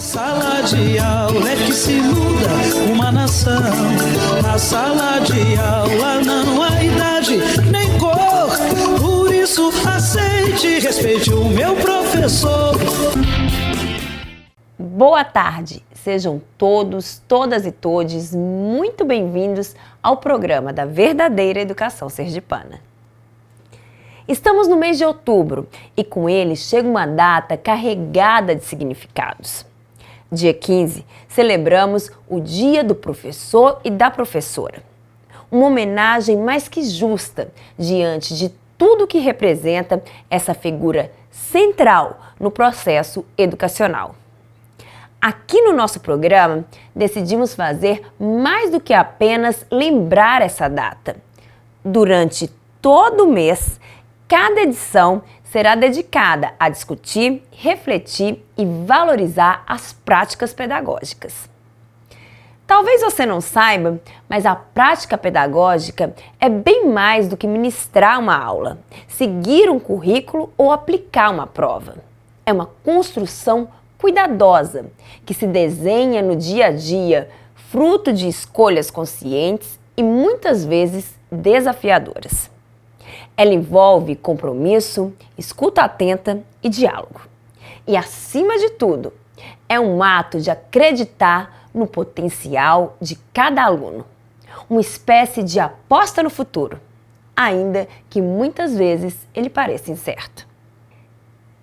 Sala de aula é que se muda uma nação. Na sala de aula não há idade nem cor. Por isso aceite e respeite o meu professor. Boa tarde, sejam todos, todas e todes muito bem-vindos ao programa da Verdadeira Educação Sergipana. Estamos no mês de outubro e com ele chega uma data carregada de significados. Dia 15, celebramos o Dia do Professor e da Professora. Uma homenagem mais que justa diante de tudo que representa essa figura central no processo educacional. Aqui no nosso programa, decidimos fazer mais do que apenas lembrar essa data. Durante todo o mês, cada edição será dedicada a discutir, refletir e valorizar as práticas pedagógicas. Talvez você não saiba, mas a prática pedagógica é bem mais do que ministrar uma aula, seguir um currículo ou aplicar uma prova. É uma construção cuidadosa que se desenha no dia a dia, fruto de escolhas conscientes e muitas vezes desafiadoras. Ela envolve compromisso, escuta atenta e diálogo. E, acima de tudo, é um ato de acreditar no potencial de cada aluno. Uma espécie de aposta no futuro, ainda que muitas vezes ele pareça incerto.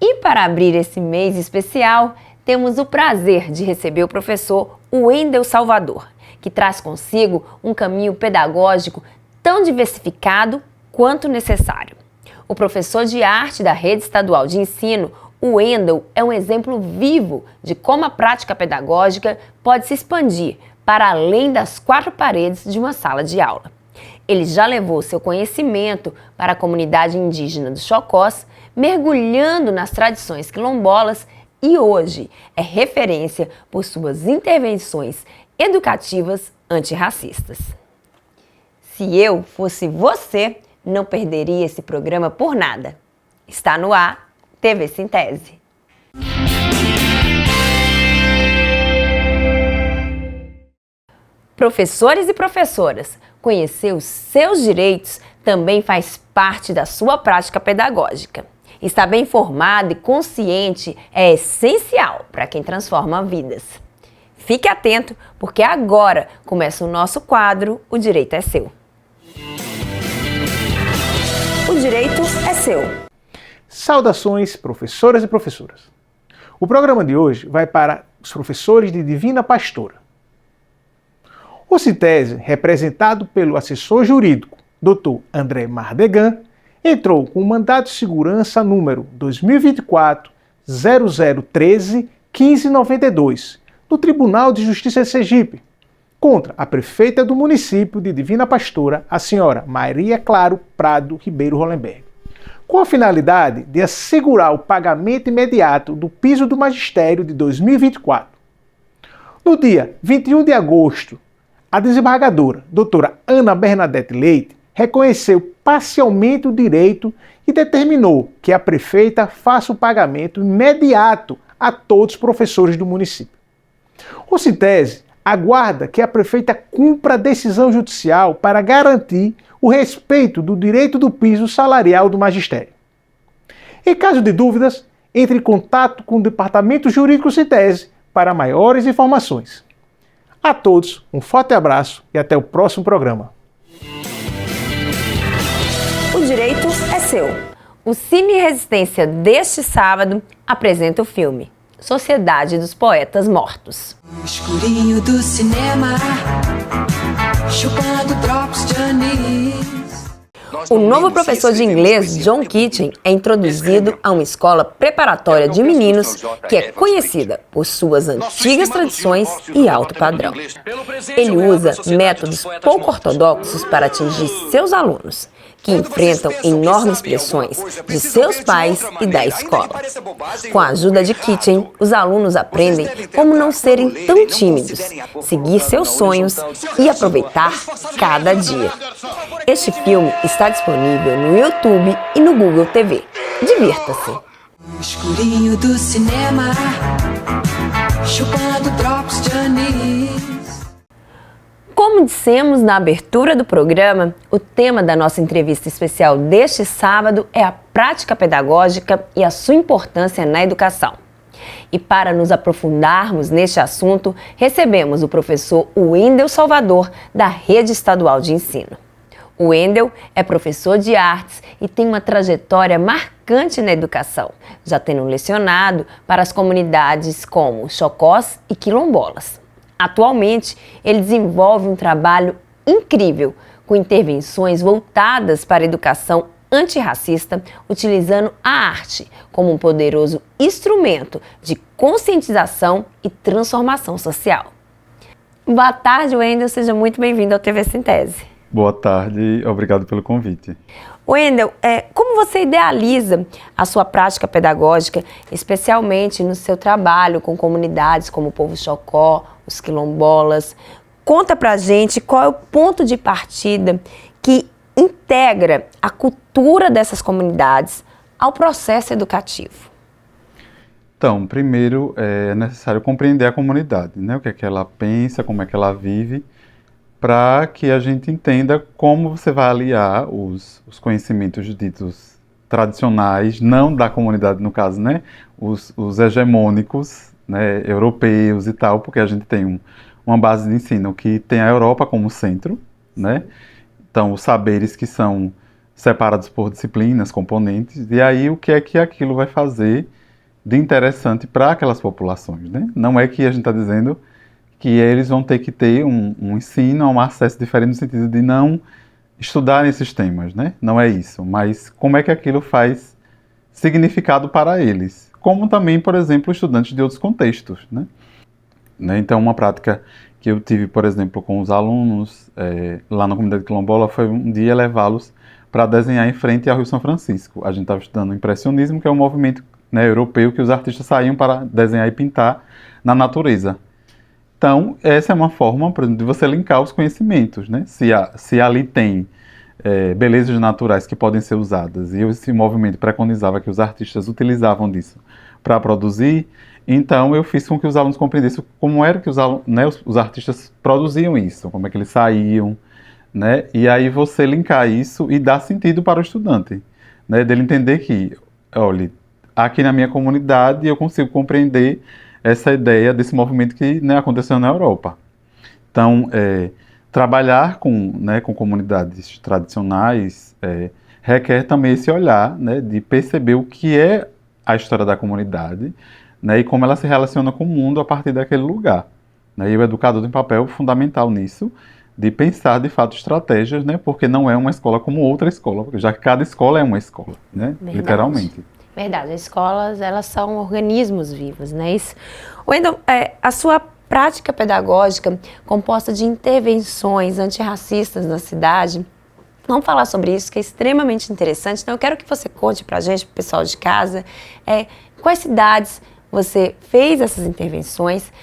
E para abrir esse mês especial, temos o prazer de receber o professor Wendel Salvador, que traz consigo um caminho pedagógico tão diversificado quanto necessário. O professor de arte da Rede Estadual de Ensino, o Wendel, é um exemplo vivo de como a prática pedagógica pode se expandir para além das quatro paredes de uma sala de aula. Ele já levou seu conhecimento para a comunidade indígena dos Chocós, mergulhando nas tradições quilombolas e hoje é referência por suas intervenções educativas antirracistas. Se eu fosse você, não perderia esse programa por nada. Está no ar, TV Sintese. Professores e professoras, conhecer os seus direitos também faz parte da sua prática pedagógica. Estar bem informado e consciente é essencial para quem transforma vidas. Fique atento, porque agora começa o nosso quadro O Direito é Seu. O direito é seu. Saudações, professoras e professoras. O programa de hoje vai para os professores de Divina Pastora. O Sintese, representado pelo assessor jurídico Dr. André Mardegan, entrou com o mandato de segurança número 2024-0013-1592 no Tribunal de Justiça de Sergipe, contra a prefeita do município de Divina Pastora, a senhora Maria Claro Prado Ribeiro Hollenberg, com a finalidade de assegurar o pagamento imediato do piso do magistério de 2024. No dia 21 de agosto, a desembargadora, doutora Ana Bernadette Leite, reconheceu parcialmente o direito e determinou que a prefeita faça o pagamento imediato a todos os professores do município. O Sintese aguarda que a prefeita cumpra a decisão judicial para garantir o respeito do direito do piso salarial do magistério. Em caso de dúvidas, entre em contato com o Departamento Jurídico Sintese para maiores informações. A todos, um forte abraço e até o próximo programa. O direito é seu. O Cine Resistência deste sábado apresenta o filme Sociedade dos Poetas Mortos. No escurinho do cinema, chupando drops de anis. O novo professor de inglês, John Kitchen, é introduzido a uma escola preparatória de meninos que é conhecida por suas antigas tradições e alto padrão. Ele usa métodos pouco ortodoxos para atingir seus alunos, que enfrentam enormes pressões de seus pais e da escola. Com a ajuda de Kitchen, os alunos aprendem como não serem tão tímidos, seguir seus sonhos e aproveitar cada dia. Este filme está disponível no YouTube e no Google TV. Divirta-se! No escurinho do cinema, chupando drops de anis. Como dissemos na abertura do programa, o tema da nossa entrevista especial deste sábado é a prática pedagógica e a sua importância na educação. E para nos aprofundarmos neste assunto, recebemos o professor Wendel Salvador, da Rede Estadual de Ensino. O Wendel é professor de artes e tem uma trajetória marcante na educação, já tendo lecionado para as comunidades como Chocós e Quilombolas. Atualmente, ele desenvolve um trabalho incrível, com intervenções voltadas para a educação antirracista, utilizando a arte como um poderoso instrumento de conscientização e transformação social. Boa tarde, Wendel, seja muito bem-vindo ao TV Sintese. Boa tarde, obrigado pelo convite. Wendel, como você idealiza a sua prática pedagógica, especialmente no seu trabalho com comunidades como o povo Chocó, os quilombolas? Conta pra gente qual é o ponto de partida que integra a cultura dessas comunidades ao processo educativo. Então, primeiro é necessário compreender a comunidade, né? O que é que ela pensa, como é que ela vive, para que a gente entenda como você vai aliar os conhecimentos ditos tradicionais, não da comunidade no caso, né? Os hegemônicos, né, europeus e tal, porque a gente tem uma base de ensino que tem a Europa como centro, né? Então, os saberes que são separados por disciplinas, componentes, e aí o que é que aquilo vai fazer de interessante para aquelas populações, né? Não é que a gente está dizendo que eles vão ter que ter um ensino, um acesso diferente no sentido de não estudar esses temas, né? Não é isso, mas como é que aquilo faz significado para eles. Como também, por exemplo, estudantes de outros contextos, né? Então, uma prática que eu tive, por exemplo, com os alunos lá na comunidade quilombola foi um dia levá-los para desenhar em frente ao Rio São Francisco. A gente estava estudando o impressionismo, que é um movimento, né, europeu que os artistas saíam para desenhar e pintar na natureza. Então, essa é uma forma, por exemplo, de você linkar os conhecimentos, né? Se ali tem belezas naturais que podem ser usadas, e esse movimento preconizava que os artistas utilizavam disso para produzir, então eu fiz com que os alunos compreendessem como era que os artistas produziam isso, como é que eles saíam, né? E aí você linkar isso e dar sentido para o estudante, né? Dele entender que, olha, aqui na minha comunidade eu consigo compreender essa ideia desse movimento que, né, aconteceu na Europa. Então, trabalhar com comunidades tradicionais requer também esse olhar, né, de perceber o que é a história da comunidade, né, e como ela se relaciona com o mundo a partir daquele lugar. Né, e o educador tem um papel fundamental nisso, de pensar de fato estratégias, né, porque não é uma escola como outra escola, já que cada escola é uma escola, né, literalmente. Verdade, as escolas, elas são organismos vivos, né? Wendel, a sua prática pedagógica composta de intervenções antirracistas na cidade, vamos falar sobre isso, que é extremamente interessante. Então, eu quero que você conte pra gente, pro pessoal de casa, quais cidades você fez essas intervenções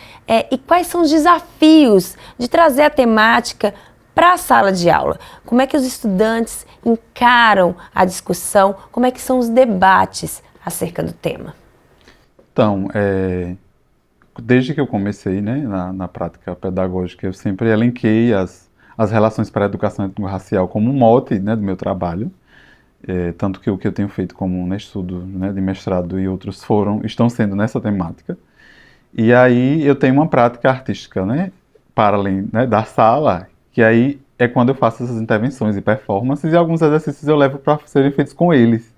e quais são os desafios de trazer a temática para a sala de aula. Como é que os estudantes encaram a discussão? Como é que são os debates acerca do tema? Então, desde que eu comecei, né, na prática pedagógica, eu sempre elenquei as relações para a educação étnico-racial como um mote, né, do meu trabalho. Tanto que o que eu tenho feito como estudo, né, de mestrado e outros estão sendo nessa temática. E aí eu tenho uma prática artística, né, para além, né, da sala, que aí é quando eu faço essas intervenções e performances, e alguns exercícios eu levo para serem feitos com eles,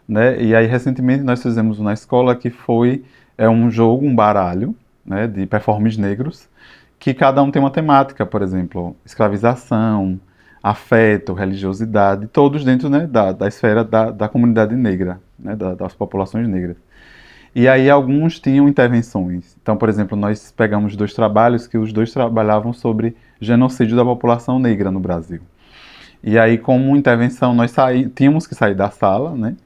né? E aí recentemente nós fizemos na escola que foi um jogo, um baralho, né, de performers negros, que cada um tem uma temática, por exemplo, escravização, afeto, religiosidade, todos dentro, né, da esfera da comunidade negra, né, das populações negras. E aí alguns tinham intervenções. Então, por exemplo, nós pegamos 2 trabalhos que os 2 trabalhavam sobre genocídio da população negra no Brasil. E aí, como intervenção, nós tínhamos que sair da sala, né?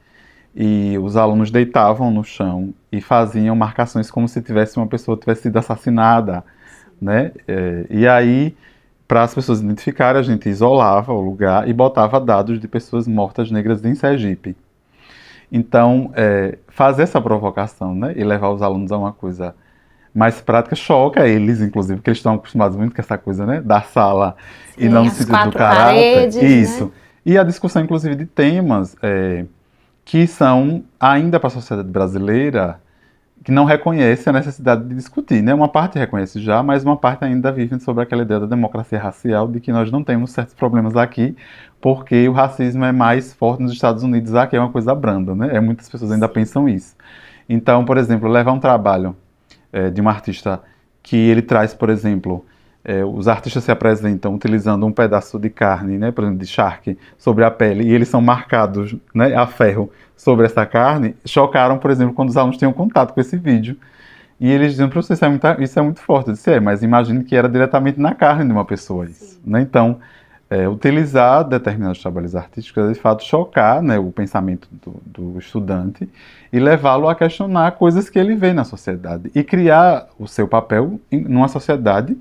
E os alunos deitavam no chão e faziam marcações como se uma pessoa tivesse sido assassinada, né? E aí, para as pessoas identificarem, a gente isolava o lugar e botava dados de pessoas mortas negras em Sergipe. Então, fazer essa provocação, né, e levar os alunos a uma coisa mais prática choca eles, inclusive, porque eles estão acostumados muito com essa coisa, né, da sala e Sim, não no as sentido do 4 caráter. paredes, Isso. né? E a discussão, inclusive, de temas que são, ainda para a sociedade brasileira, que não reconhece a necessidade de discutir, né? Uma parte reconhece já, mas uma parte ainda vive sobre aquela ideia da democracia racial, de que nós não temos certos problemas aqui, porque o racismo é mais forte nos Estados Unidos, aqui é uma coisa branda, né? Muitas pessoas ainda pensam isso. Então, por exemplo, levar um trabalho de um artista que ele traz, por exemplo, os artistas se apresentam utilizando um pedaço de carne, né, por exemplo, de charque, sobre a pele, e eles são marcados, né, a ferro sobre essa carne, chocaram, por exemplo, quando os alunos tinham contato com esse vídeo. E eles diziam, professor, isso é muito forte. Eu disse, mas imagine que era diretamente na carne de uma pessoa isso. Né? Então, utilizar determinados trabalhos artísticos é, de fato, chocar, né, o pensamento do estudante e levá-lo a questionar coisas que ele vê na sociedade e criar o seu papel numa sociedade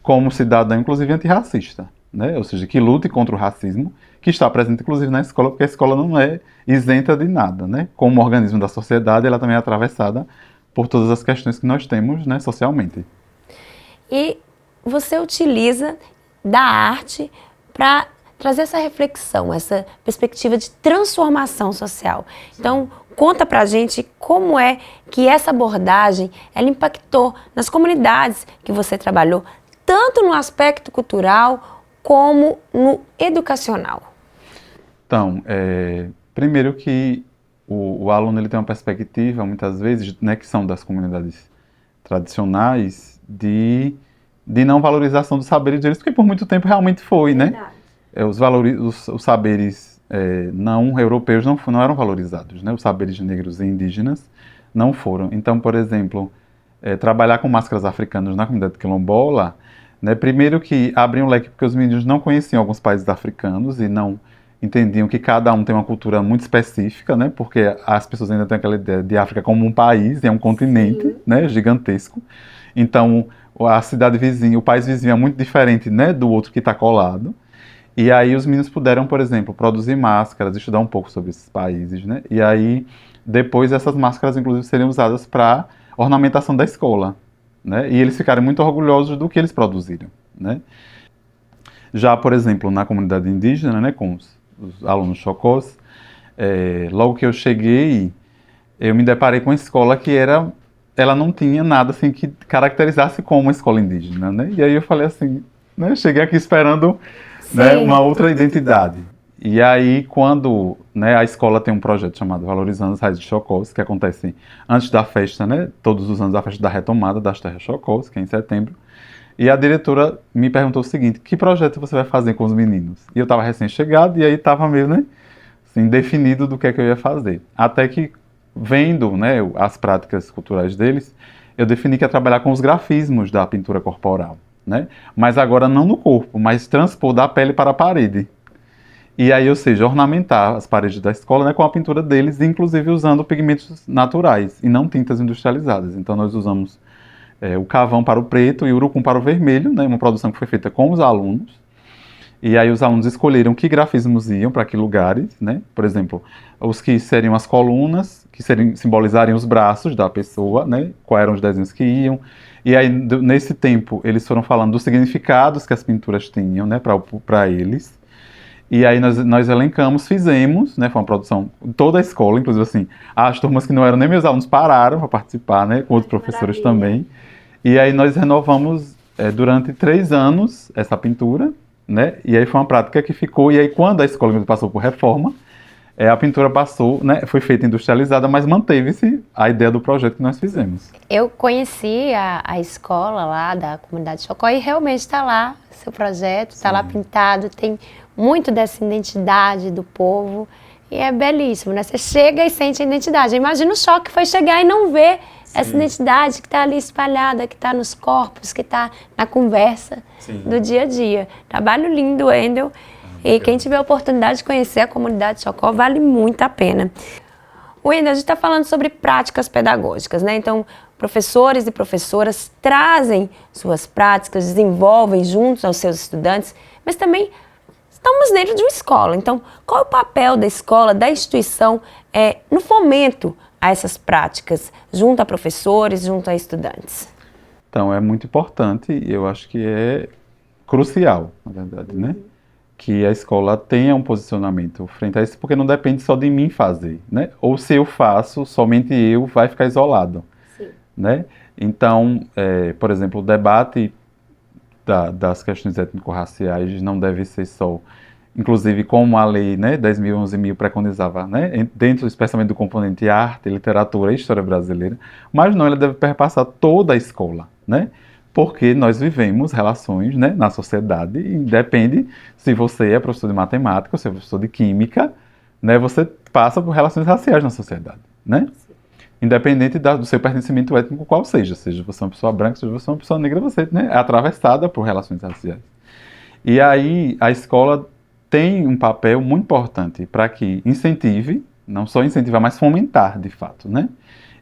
como cidadão, inclusive, antirracista, né? Ou seja, que lute contra o racismo, que está presente, inclusive, na escola, porque a escola não é isenta de nada, né? Como organismo da sociedade, ela também é atravessada por todas as questões que nós temos, né, socialmente. E você utiliza da arte para trazer essa reflexão, essa perspectiva de transformação social. Então, conta pra gente como é que essa abordagem, ela impactou nas comunidades que você trabalhou, tanto no aspecto cultural como no educacional. Então, primeiro que o aluno ele tem uma perspectiva, muitas vezes, né, que são das comunidades tradicionais, de não valorização dos saberes deles, porque por muito tempo realmente foi, né? Os saberes não europeus não eram valorizados, né? Os saberes negros e indígenas não foram. Então, por exemplo, trabalhar com máscaras africanas na comunidade quilombola, né, primeiro que abriam um leque porque os meninos não conheciam alguns países africanos e não entendiam que cada um tem uma cultura muito específica, né, porque as pessoas ainda têm aquela ideia de África como um país, é um continente, né, gigantesco. Então, a cidade vizinha, o país vizinho é muito diferente, né, do outro que está colado. E aí os meninos puderam, por exemplo, produzir máscaras, estudar um pouco sobre esses países, né, e aí depois essas máscaras, inclusive, seriam usadas para ornamentação da escola. Né? E eles ficaram muito orgulhosos do que eles produziram. Né? Já, por exemplo, na comunidade indígena, né, com os alunos chocós, logo que eu cheguei, eu me deparei com uma escola que ela não tinha nada assim, que caracterizasse como uma escola indígena. Né? E aí eu falei assim, né, cheguei aqui esperando, né, uma outra identidade. E aí, quando, né, a escola tem um projeto chamado Valorizando as Raízes de Chocós, que acontece antes da festa, né, todos os anos, a festa da retomada das terras Chocós, que é em setembro, e a diretora me perguntou o seguinte, que projeto você vai fazer com os meninos? E eu estava recém-chegado, e aí estava meio, né, assim, definido do que é que eu ia fazer. Até que, vendo, né, as práticas culturais deles, eu defini que ia trabalhar com os grafismos da pintura corporal, né, mas agora não no corpo, mas transpor da pele para a parede. E aí, ou seja, ornamentar as paredes da escola, né, com a pintura deles, inclusive usando pigmentos naturais e não tintas industrializadas. Então nós usamos o carvão para o preto e o urucum para o vermelho, né, uma produção que foi feita com os alunos. E aí os alunos escolheram que grafismos iam para que lugares, né? Por exemplo, os que seriam as colunas, que simbolizariam os braços da pessoa, né? Quais eram os desenhos que iam. E aí, nesse tempo, eles foram falando dos significados que as pinturas tinham, né, para eles. E aí nós elencamos, fizemos, né, foi uma produção, toda a escola, inclusive assim, as turmas que não eram nem meus alunos pararam para participar, né, com outros professores também. E aí nós renovamos durante 3 anos essa pintura, né, e aí foi uma prática que ficou, e aí quando a escola passou por reforma, a pintura passou, né, foi feita industrializada, mas manteve-se a ideia do projeto que nós fizemos. Eu conheci a escola lá da comunidade Chocó e realmente está lá seu projeto, está lá pintado, tem muito dessa identidade do povo e é belíssimo, né? Você chega e sente a identidade. Imagina o choque que foi chegar e não ver essa identidade que está ali espalhada, que está nos corpos, que está na conversa do dia a dia. Trabalho lindo, Wendel. E quem tiver a oportunidade de conhecer a comunidade Chocó, vale muito a pena. Wendel, a gente está falando sobre práticas pedagógicas, né? Então, professores e professoras trazem suas práticas, desenvolvem juntos aos seus estudantes, mas também estamos dentro de uma escola. Então, qual é o papel da escola, da instituição, no fomento a essas práticas junto a professores, junto a estudantes? Então, é muito importante e eu acho que é crucial, na verdade, né? Que a escola tenha um posicionamento frente a isso, porque não depende só de mim fazer, né? Ou se eu faço, somente eu vai ficar isolado, né? Então, por exemplo, o debate das questões étnico-raciais não deve ser só, inclusive como a lei, né, 10.000, 11.000 preconizava, né, dentro especialmente do componente arte, literatura e história brasileira, mas não, ela deve perpassar toda a escola, né? Porque nós vivemos relações, né, na sociedade e depende se você é professor de matemática ou se é professor de química, né, você passa por relações raciais na sociedade, né? Independente do seu pertencimento étnico qual seja você uma pessoa branca, seja você uma pessoa negra, você, né, é atravessada por relações raciais. E aí a escola tem um papel muito importante para que incentive, não só incentivar, mas fomentar de fato, né?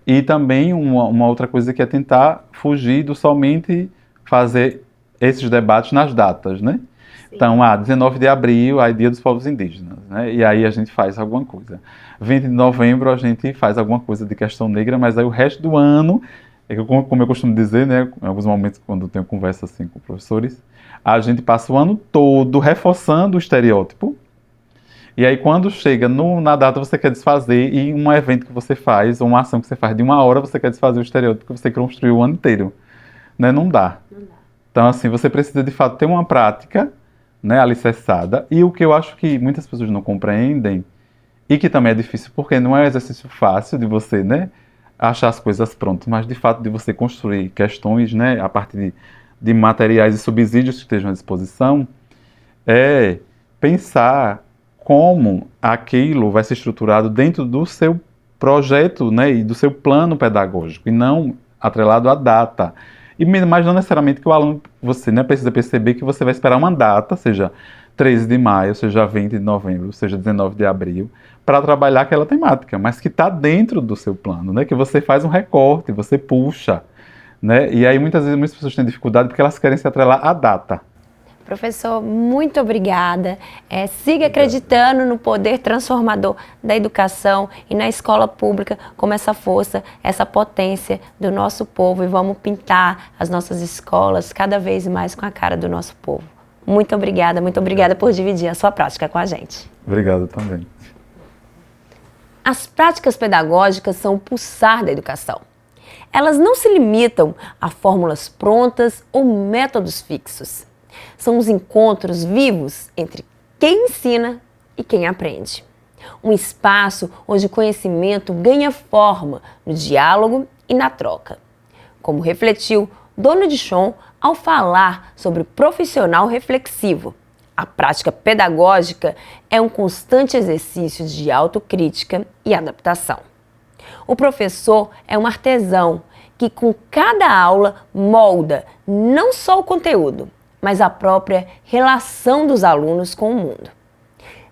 E também uma outra coisa que é tentar fugir do somente fazer esses debates nas datas, né? Sim. Então, 19 de abril, aí Dia dos Povos Indígenas, né? E aí a gente faz alguma coisa. 20 de novembro a gente faz alguma coisa de questão negra, mas aí o resto do ano, como eu costumo dizer, né, em alguns momentos quando eu tenho conversa assim com professores, a gente passa o ano todo reforçando o estereótipo. E aí quando chega na data você quer desfazer, e um evento que você faz, ou uma ação que você faz de 1 hora, você quer desfazer o estereótipo que você construiu o ano inteiro. Né? Não dá. Então assim, você precisa de fato ter uma prática, né, alicerçada, e o que eu acho que muitas pessoas não compreendem, e que também é difícil, porque não é um exercício fácil de você, né, achar as coisas prontas, mas de fato de você construir questões, né, a partir de materiais e subsídios que estejam à disposição, é pensar como aquilo vai ser estruturado dentro do seu projeto, né, e do seu plano pedagógico, e não atrelado à data. Mas não necessariamente que o aluno, você, né, precisa perceber que você vai esperar uma data, seja 13 de maio, seja 20 de novembro, seja 19 de abril, para trabalhar aquela temática, mas que está dentro do seu plano, né, que você faz um recorte, você puxa, né, e aí muitas vezes muitas pessoas têm dificuldade porque elas querem se atrelar à data. Professor, muito obrigada. Siga acreditando no poder transformador da educação e na escola pública como essa força, essa potência do nosso povo, e vamos pintar as nossas escolas cada vez mais com a cara do nosso povo. Muito obrigada por dividir a sua prática com a gente. Obrigado também. As práticas pedagógicas são o pulsar da educação. Elas não se limitam a fórmulas prontas ou métodos fixos. São os encontros vivos entre quem ensina e quem aprende. Um espaço onde o conhecimento ganha forma no diálogo e na troca. Como refletiu Dona de Chon ao falar sobre o profissional reflexivo. A prática pedagógica é um constante exercício de autocrítica e adaptação. O professor é um artesão que com cada aula molda não só o conteúdo, mas a própria relação dos alunos com o mundo.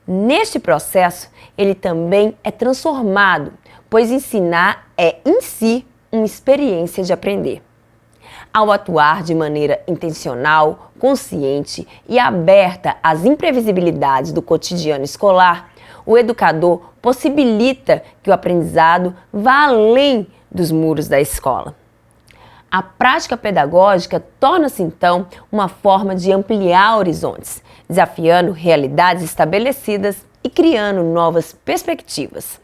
Neste processo, ele também é transformado, pois ensinar é, em si, uma experiência de aprender. Ao atuar de maneira intencional, consciente e aberta às imprevisibilidades do cotidiano escolar, o educador possibilita que o aprendizado vá além dos muros da escola. A prática pedagógica torna-se, então, uma forma de ampliar horizontes, desafiando realidades estabelecidas e criando novas perspectivas.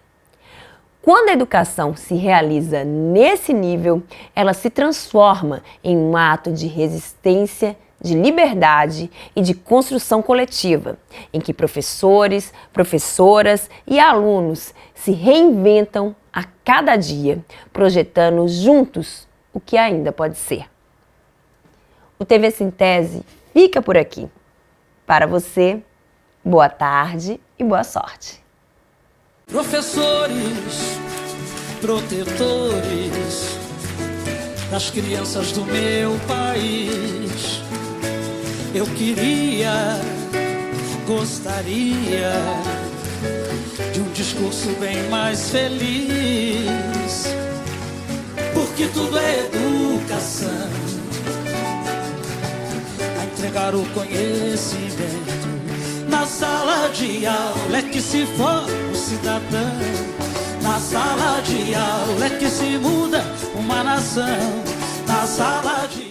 Quando a educação se realiza nesse nível, ela se transforma em um ato de resistência, de liberdade e de construção coletiva, em que professores, professoras e alunos se reinventam a cada dia, projetando juntos o que ainda pode ser. O TV Sintese fica por aqui. Para você, boa tarde e boa sorte. Professores, protetores das crianças do meu país, eu gostaria de um discurso bem mais feliz, porque tudo é educação, a entregar o conhecimento na sala de aula é que se forma o cidadão. Na sala de aula é que se muda uma nação. Na sala de